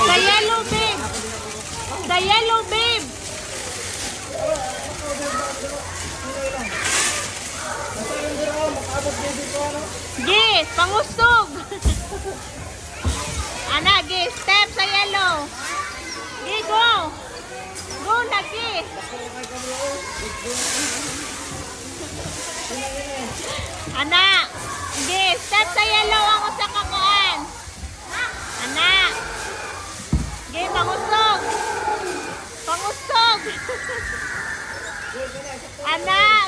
Sa yellow, babe. Sa yellow, babe. Gis, pangustog. Ana, Gis, step sa yellow. Gi, go. Go na, Gis. Ana, Gis, step sa yellow ang usa ka kuan. Ana. Gi, pangustog. Pangustog. Ana.